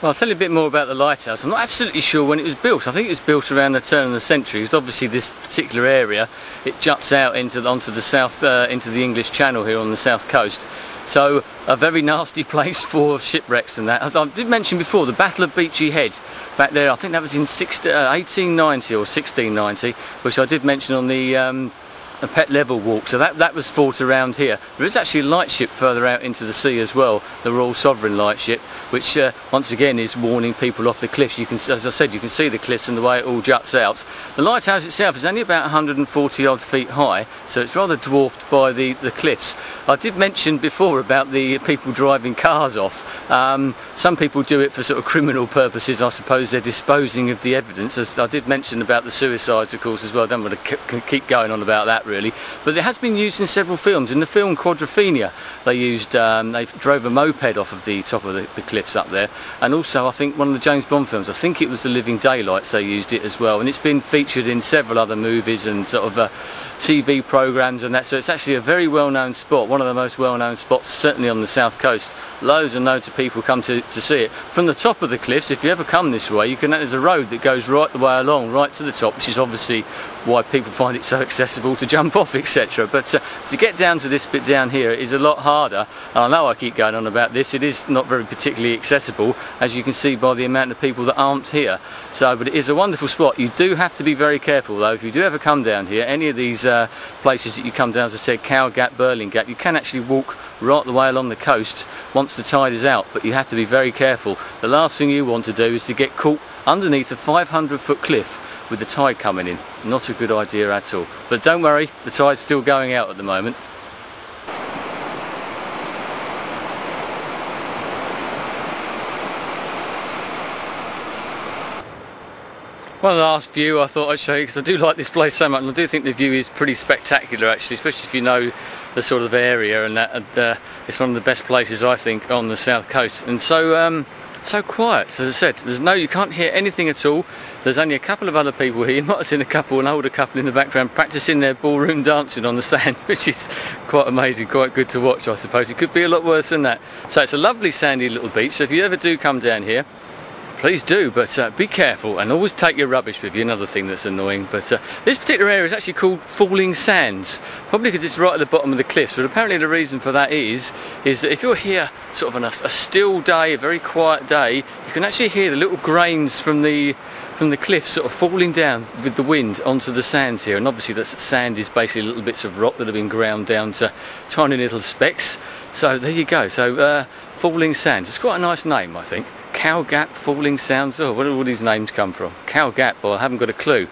Well, I'll tell you a bit more about the lighthouse. I'm not absolutely sure when it was built. I think it was built around the turn of the century, because obviously this particular area, it juts out onto the south, into the English Channel here on the south coast. So a very nasty place for shipwrecks and that. As I did mention before, the Battle of Beachy Head back there, I think that was in 1890 or 1690, which I did mention on the Pet Level walk. So that was fought around here. There is actually a lightship further out into the sea as well, the Royal Sovereign lightship, which once again is warning people off the cliffs. You can, as I said, you can see the cliffs and the way it all juts out. The lighthouse itself is only about 140 odd feet high, so it's rather dwarfed by the cliffs. I did mention before about the people driving cars off. Some people do it for sort of criminal purposes. I suppose they're disposing of the evidence, as I did mention about the suicides, of course, as well. I don't want to keep going on about that really, but it has been used in several films. In the film Quadrophenia, they drove a moped off of the top of the cliffs up there, and also I think one of the James Bond films, I think it was The Living Daylights, they used it as well, and it's been featured in several other movies and sort of TV programs and that, so it's actually a very well-known spot, one of the most well-known spots certainly on the south coast. Loads and loads of people come to see it. From the top of the cliffs, if you ever come this way, there's a road that goes right the way along, right to the top, which is obviously why people find it so accessible to jump off, etc. But to get down to this bit down here is a lot harder, and I know I keep going on about this, it is not very particularly accessible, as you can see by the amount of people that aren't here. So, but it is a wonderful spot. You do have to be very careful though. If you do ever come down here, any of these places that you come down, as I said, Cow Gap, Burling Gap, you can actually walk right the way along the coast once the tide is out, but you have to be very careful. The last thing you want to do is to get caught underneath a 500-foot cliff with the tide coming in. Not a good idea at all. But don't worry, the tide's still going out at the moment. One last view I thought I'd show you, because I do like this place so much, and I do think the view is pretty spectacular actually, especially if you know the sort of area and that. And, it's one of the best places I think on the south coast, and so quiet. So as I said, you can't hear anything at all. There's only a couple of other people here. You might have seen an older couple in the background practicing their ballroom dancing on the sand, which is quite amazing, quite good to watch I suppose. It could be a lot worse than that. So it's a lovely sandy little beach, so if you ever do come down here, please do, but be careful and always take your rubbish with you, another thing that's annoying. But this particular area is actually called Falling Sands, probably because it's right at the bottom of the cliffs, but apparently the reason for that is that if you're here sort of on a still day, a very quiet day, you can actually hear the little grains from the cliffs sort of falling down with the wind onto the sands here, and obviously that sand is basically little bits of rock that have been ground down to tiny little specks. So there you go, so Falling Sands, it's quite a nice name I think. Cow Gap, Falling Sands, oh, where do all these names come from? Cow Gap, well I haven't got a clue.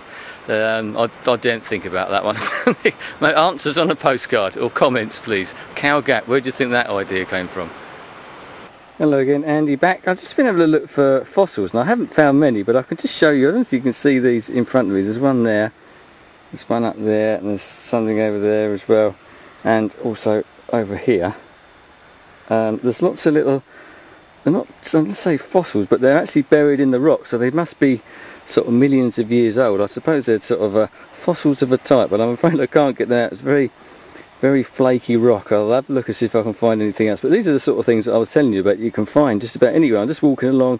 I daren't think about that one. Answers on a postcard, or comments please. Cow Gap, where do you think that idea came from? Hello again, Andy back. I've just been having a look for fossils, and I haven't found many, but I can just show you. I don't know if you can see these in front of me. There's one there, there's one up there, and there's something over there as well, and also over here. There's lots of little, they're not, I'm going to say fossils, but they're actually buried in the rock, so they must be sort of millions of years old. I suppose they're sort of fossils of a type, but I'm afraid I can't get that. It's very flaky rock. I'll have a look and see if I can find anything else, but these are the sort of things that I was telling you about you can find just about anywhere. I'm just walking along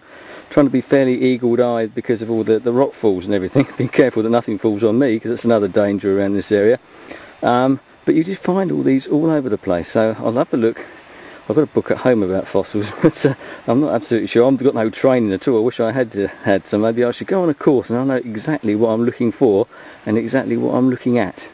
trying to be fairly eagle-eyed because of all the rock falls and everything. Be careful that nothing falls on me, because that's another danger around this area. But you just find all these all over the place, so I'll have a look. I've got a book at home about fossils, but I'm not absolutely sure. I've got no training at all. I wish I had, so maybe I should go on a course and I'll know exactly what I'm looking for and exactly what I'm looking at.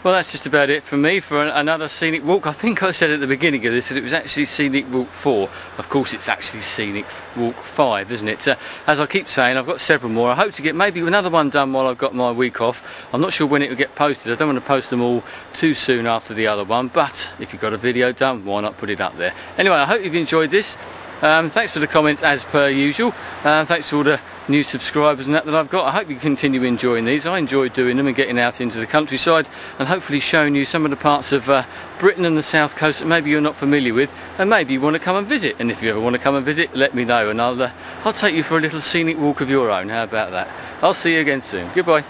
Well, that's just about it for me for another scenic walk. I think I said at the beginning of this that it was actually Scenic Walk 4. Of course it's actually Scenic Walk 5, isn't it? As I keep saying, I've got several more. I hope to get maybe another one done while I've got my week off. I'm not sure when it will get posted. I don't want to post them all too soon after the other one, but if you've got a video done, why not put it up there? Anyway, I hope you've enjoyed this. Thanks for the comments as per usual. Thanks to all the new subscribers and that I've got. I hope you continue enjoying these. I enjoy doing them and getting out into the countryside and hopefully showing you some of the parts of Britain and the south coast that maybe you're not familiar with, and maybe you want to come and visit. And if you ever want to come and visit, let me know and I'll take you for a little scenic walk of your own. How about that? I'll see you again soon. Goodbye.